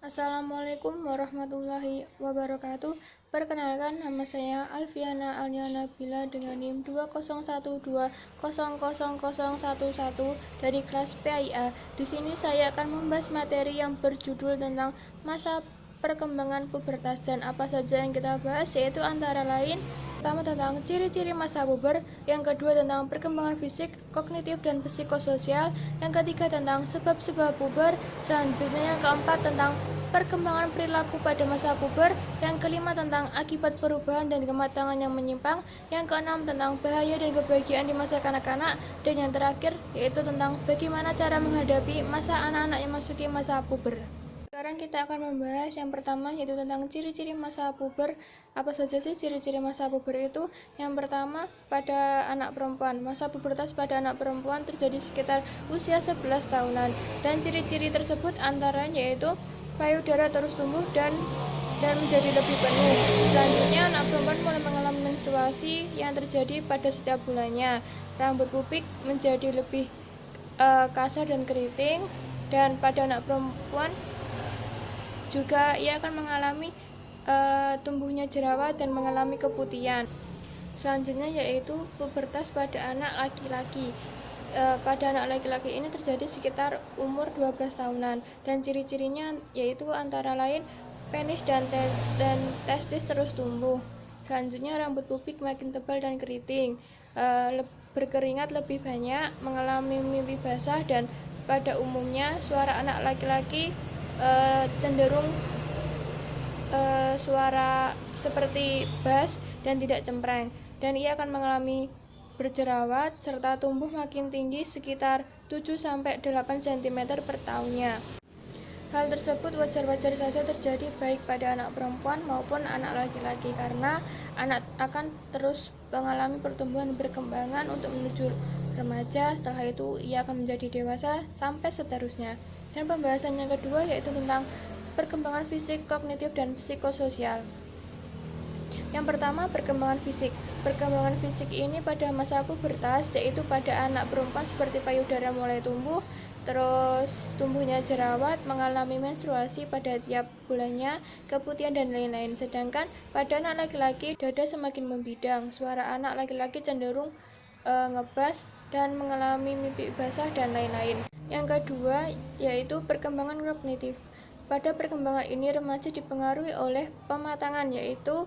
Assalamualaikum warahmatullahi wabarakatuh. Perkenalkan, nama saya Alfiana Aliana Bila dengan NIM 201200011 dari kelas PIA. Di sini saya akan membahas materi yang berjudul tentang masa perkembangan pubertas, dan apa saja yang kita bahas yaitu antara lain pertama tentang ciri-ciri masa puber, yang kedua tentang perkembangan fisik, kognitif, dan psikososial, yang ketiga tentang sebab-sebab puber, selanjutnya yang keempat tentang perkembangan perilaku pada masa puber, yang kelima tentang akibat perubahan dan kematangan yang menyimpang, yang keenam tentang bahaya dan kebahagiaan di masa kanak-kanak, dan yang terakhir yaitu tentang bagaimana cara menghadapi masa anak-anak yang memasuki masa puber. Sekarang kita akan membahas yang pertama yaitu tentang ciri-ciri masa puber. Apa saja sih ciri-ciri masa puber itu? Yang pertama, pada anak perempuan. Masa pubertas pada anak perempuan terjadi sekitar usia 11 tahunan. Dan ciri-ciri tersebut antaranya yaitu payudara terus tumbuh dan menjadi lebih penuh. Selanjutnya, anak perempuan mulai mengalami menstruasi yang terjadi pada setiap bulannya. Rambut pubik menjadi lebih kasar dan keriting. Dan pada anak perempuan juga ia akan mengalami tumbuhnya jerawat dan mengalami keputihan. Selanjutnya yaitu pubertas pada anak laki-laki. Pada anak laki-laki ini terjadi sekitar umur 12 tahunan, dan ciri-cirinya yaitu antara lain penis dan testis terus tumbuh. Selanjutnya rambut pubik makin tebal dan keriting, berkeringat lebih banyak, mengalami mimpi basah, dan pada umumnya suara anak laki-laki cenderung suara seperti bass dan tidak cempreng, dan ia akan mengalami berjerawat serta tumbuh makin tinggi sekitar 7-8 cm per tahunnya. Hal tersebut wajar-wajar saja terjadi baik pada anak perempuan maupun anak laki-laki, karena anak akan terus mengalami pertumbuhan perkembangan untuk menuju remaja, setelah itu ia akan menjadi dewasa sampai seterusnya. Dan pembahasan yang kedua yaitu tentang perkembangan fisik, kognitif, dan psikososial. Yang pertama, perkembangan fisik. Perkembangan fisik ini pada masa pubertas yaitu pada anak perempuan seperti payudara mulai tumbuh, terus tumbuhnya jerawat, mengalami menstruasi pada tiap bulannya, keputihan, dan lain-lain. Sedangkan pada anak laki-laki, dada semakin membidang, suara anak laki-laki cenderung ngebas dan mengalami mimpi basah dan lain-lain. Yang kedua yaitu perkembangan kognitif. Pada perkembangan ini remaja dipengaruhi oleh pematangan, yaitu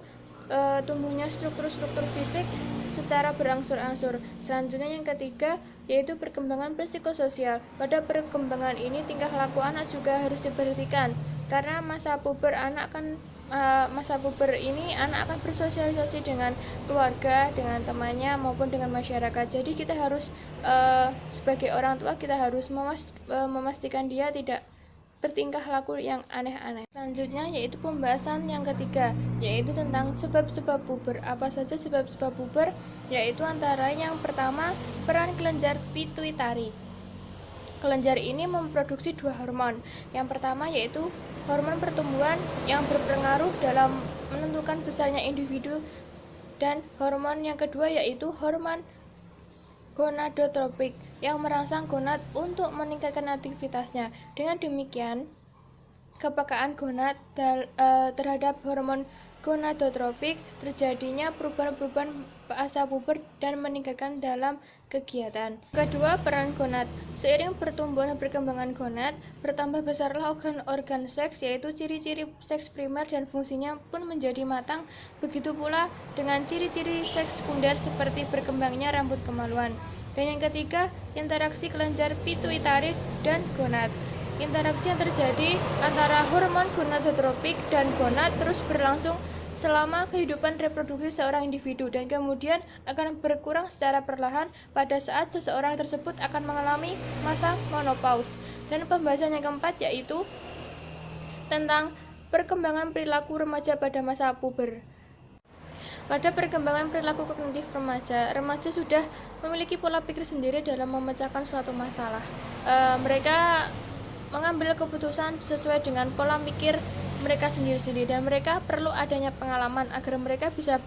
tumbuhnya struktur-struktur fisik secara berangsur-angsur. Selanjutnya yang ketiga yaitu perkembangan psikososial. Pada perkembangan ini tingkah laku anak juga harus diperhatikan, karena masa puber ini anak akan bersosialisasi dengan keluarga, dengan temannya maupun dengan masyarakat. Jadi kita harus sebagai orang tua kita harus memastikan dia tidak bertingkah laku yang aneh-aneh. Selanjutnya yaitu pembahasan yang ketiga, yaitu tentang sebab-sebab puber. Apa saja sebab-sebab puber? Yaitu antara yang pertama, peran kelenjar pituitari. Kelenjar ini memproduksi dua hormon. Yang pertama yaitu hormon pertumbuhan yang berpengaruh dalam menentukan besarnya individu, dan hormon yang kedua yaitu hormon gonadotropik yang merangsang gonad untuk meningkatkan aktivitasnya. Dengan demikian, kepekaan gonad terhadap hormon gonadotropik terjadinya perubahan-perubahan masa puber dan meningkatkan dalam kegiatan. Kedua, peran gonad. Seiring pertumbuhan dan perkembangan gonad, bertambah besarlah organ-organ seks, yaitu ciri-ciri seks primer dan fungsinya pun menjadi matang. Begitu pula dengan ciri-ciri seks sekunder seperti berkembangnya rambut kemaluan. Dan yang ketiga, interaksi kelenjar pituitari dan gonad. Interaksi yang terjadi antara hormon gonadotropik dan gonad terus berlangsung selama kehidupan reproduksi seorang individu, dan kemudian akan berkurang secara perlahan pada saat seseorang tersebut akan mengalami masa menopause. Dan pembahasan yang keempat yaitu tentang perkembangan perilaku remaja pada masa puber. Pada perkembangan perilaku kognitif remaja sudah memiliki pola pikir sendiri dalam memecahkan suatu masalah. Mereka mengambil keputusan sesuai dengan pola pikir mereka sendiri-sendiri, dan mereka perlu adanya pengalaman agar mereka bisa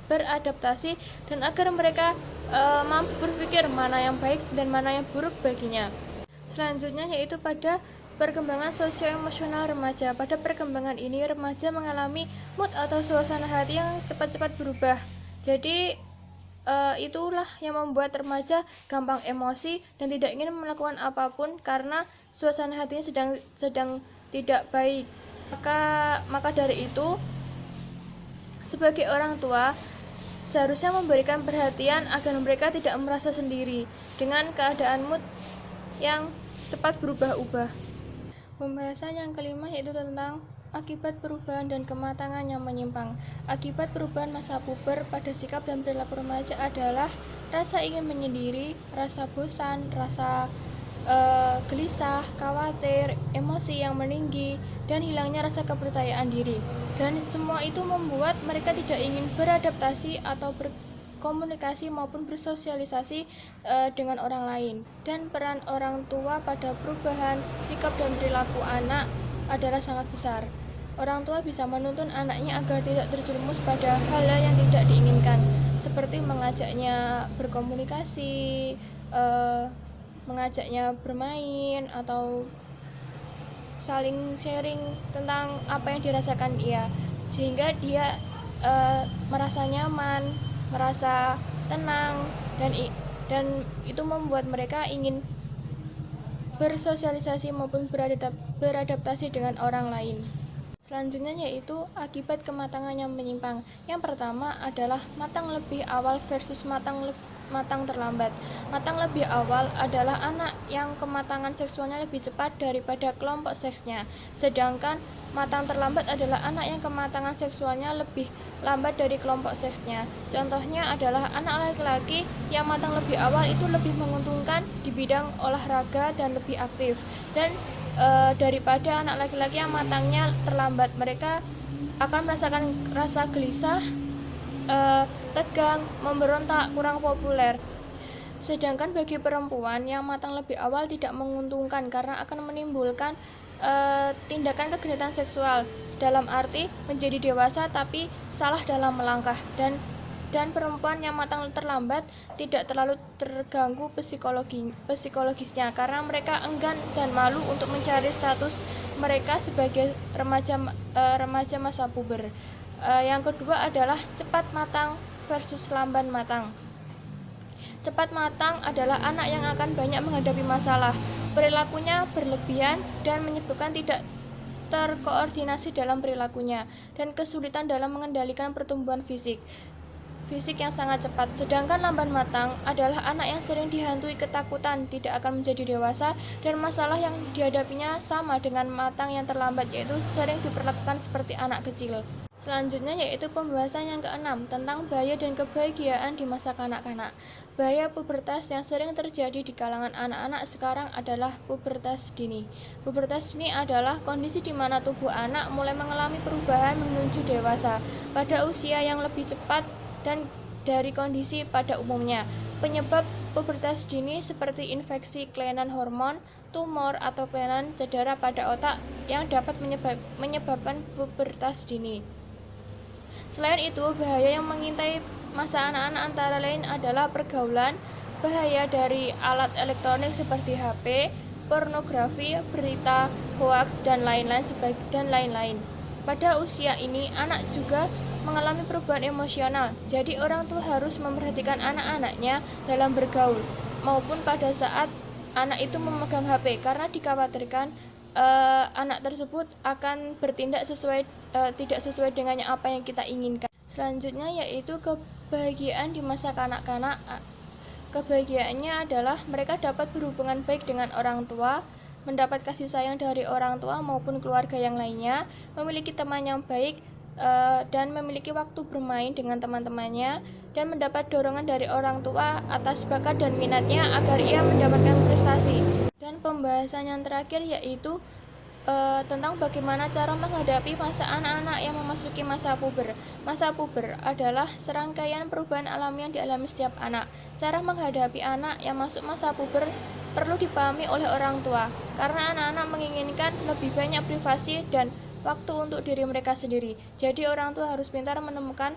beradaptasi dan agar mereka mampu berpikir mana yang baik dan mana yang buruk baginya. Selanjutnya yaitu pada Perkembangan sosio-emosional remaja. Pada perkembangan ini, remaja mengalami mood atau suasana hati yang cepat-cepat berubah. Jadi, itulah yang membuat remaja gampang emosi dan tidak ingin melakukan apapun karena suasana hatinya sedang tidak baik. Maka dari itu, sebagai orang tua, seharusnya memberikan perhatian agar mereka tidak merasa sendiri dengan keadaan mood yang cepat berubah-ubah. Pembahasan yang kelima yaitu tentang akibat perubahan dan kematangan yang menyimpang. Akibat perubahan masa puber pada sikap dan perilaku remaja adalah rasa ingin menyendiri, rasa bosan, rasa gelisah, khawatir, emosi yang meninggi, dan hilangnya rasa kepercayaan diri. Dan semua itu membuat mereka tidak ingin beradaptasi atau berkomunikasi maupun bersosialisasi dengan orang lain. Dan peran orang tua pada perubahan sikap dan perilaku anak adalah sangat besar. Orang tua bisa menuntun anaknya agar tidak terjerumus pada hal-hal yang tidak diinginkan, seperti mengajaknya berkomunikasi, mengajaknya bermain, atau saling sharing tentang apa yang dirasakan dia, sehingga dia merasa nyaman, merasa tenang, dan itu membuat mereka ingin bersosialisasi maupun beradaptasi dengan orang lain. Selanjutnya yaitu akibat kematangan yang menyimpang. Yang pertama adalah matang lebih awal versus matang terlambat. Matang lebih awal adalah anak yang kematangan seksualnya lebih cepat daripada kelompok seksnya. Sedangkan matang terlambat adalah anak yang kematangan seksualnya lebih lambat dari kelompok seksnya. Contohnya adalah anak laki-laki yang matang lebih awal itu lebih menguntungkan di bidang olahraga dan lebih aktif. Dan daripada anak laki-laki yang matangnya terlambat, mereka akan merasakan rasa gelisah, tegang, memberontak, kurang populer. Sedangkan bagi perempuan yang matang lebih awal tidak menguntungkan karena akan menimbulkan tindakan kegenitan seksual, dalam arti menjadi dewasa tapi salah dalam melangkah. Dan perempuan yang matang terlambat tidak terlalu terganggu psikologisnya karena mereka enggan dan malu untuk mencari status mereka sebagai remaja masa puber. Yang kedua adalah cepat matang versus lamban matang. Cepat matang adalah anak yang akan banyak menghadapi masalah, perilakunya berlebihan dan menyebabkan tidak terkoordinasi dalam perilakunya dan kesulitan dalam mengendalikan pertumbuhan fisik yang sangat cepat. Sedangkan lamban matang adalah anak yang sering dihantui ketakutan tidak akan menjadi dewasa dan masalah yang dihadapinya sama dengan matang yang terlambat, yaitu sering diperlakukan seperti anak kecil. Selanjutnya yaitu pembahasan yang keenam tentang bahaya dan kebahagiaan di masa kanak-kanak. Bahaya pubertas yang sering terjadi di kalangan anak-anak sekarang adalah pubertas dini. Pubertas dini adalah kondisi di mana tubuh anak mulai mengalami perubahan menuju dewasa pada usia yang lebih cepat dan dari kondisi pada umumnya. Penyebab pubertas dini seperti infeksi kelainan hormon, tumor, atau kelainan cedera pada otak yang dapat menyebabkan pubertas dini. Selain itu, bahaya yang mengintai masa anak-anak antara lain adalah pergaulan, bahaya dari alat elektronik seperti HP, pornografi, berita, hoaks, dan lain-lain. Pada usia ini, anak juga mengalami perubahan emosional, jadi orang tua harus memperhatikan anak-anaknya dalam bergaul, maupun pada saat anak itu memegang HP, karena dikhawatirkan anak tersebut akan bertindak tidak sesuai dengan apa yang kita inginkan. Selanjutnya yaitu kebahagiaan di masa kanak-kanak. Kebahagiaannya adalah mereka dapat berhubungan baik dengan orang tua, mendapat kasih sayang dari orang tua maupun keluarga yang lainnya, memiliki teman yang baik, dan memiliki waktu bermain dengan teman-temannya, dan mendapat dorongan dari orang tua atas bakat dan minatnya agar ia mendapatkan prestasi. Dan pembahasan yang terakhir yaitu tentang bagaimana cara menghadapi masa anak-anak yang memasuki masa puber. Masa puber adalah serangkaian perubahan alami yang dialami setiap anak. Cara menghadapi anak yang masuk masa puber perlu dipahami oleh orang tua, karena anak-anak menginginkan lebih banyak privasi dan waktu untuk diri mereka sendiri. Jadi orang tua harus pintar menemukan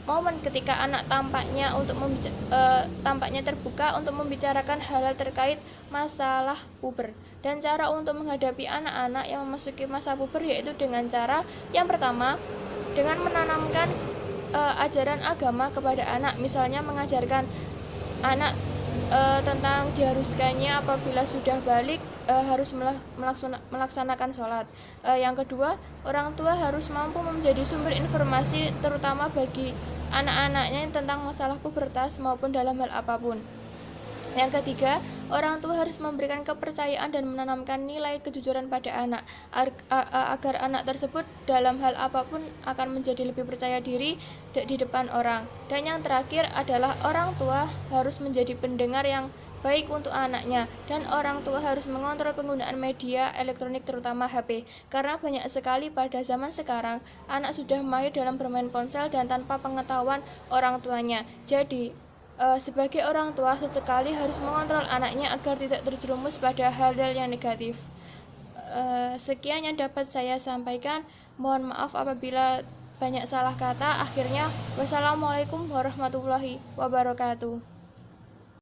momen ketika anak tampaknya terbuka untuk membicarakan hal-hal terkait masalah puber. Dan cara untuk menghadapi anak-anak yang memasuki masa puber yaitu dengan cara yang pertama, dengan menanamkan ajaran agama kepada anak, misalnya mengajarkan anak tentang diharuskannya apabila sudah balik harus melaksanakan sholat. Yang kedua, orang tua harus mampu menjadi sumber informasi terutama bagi anak-anaknya tentang masalah pubertas maupun dalam hal apapun. Yang ketiga, orang tua harus memberikan kepercayaan dan menanamkan nilai kejujuran pada anak agar anak tersebut dalam hal apapun akan menjadi lebih percaya diri di depan orang. Dan yang terakhir adalah orang tua harus menjadi pendengar yang baik untuk anaknya, dan orang tua harus mengontrol penggunaan media elektronik terutama HP, karena banyak sekali pada zaman sekarang anak sudah mahir dalam bermain ponsel dan tanpa pengetahuan orang tuanya. Jadi sebagai orang tua sesekali harus mengontrol anaknya agar tidak terjerumus pada hal-hal yang negatif. Sekian yang dapat saya sampaikan. Mohon maaf apabila banyak salah kata. Akhirnya, wassalamualaikum warahmatullahi wabarakatuh.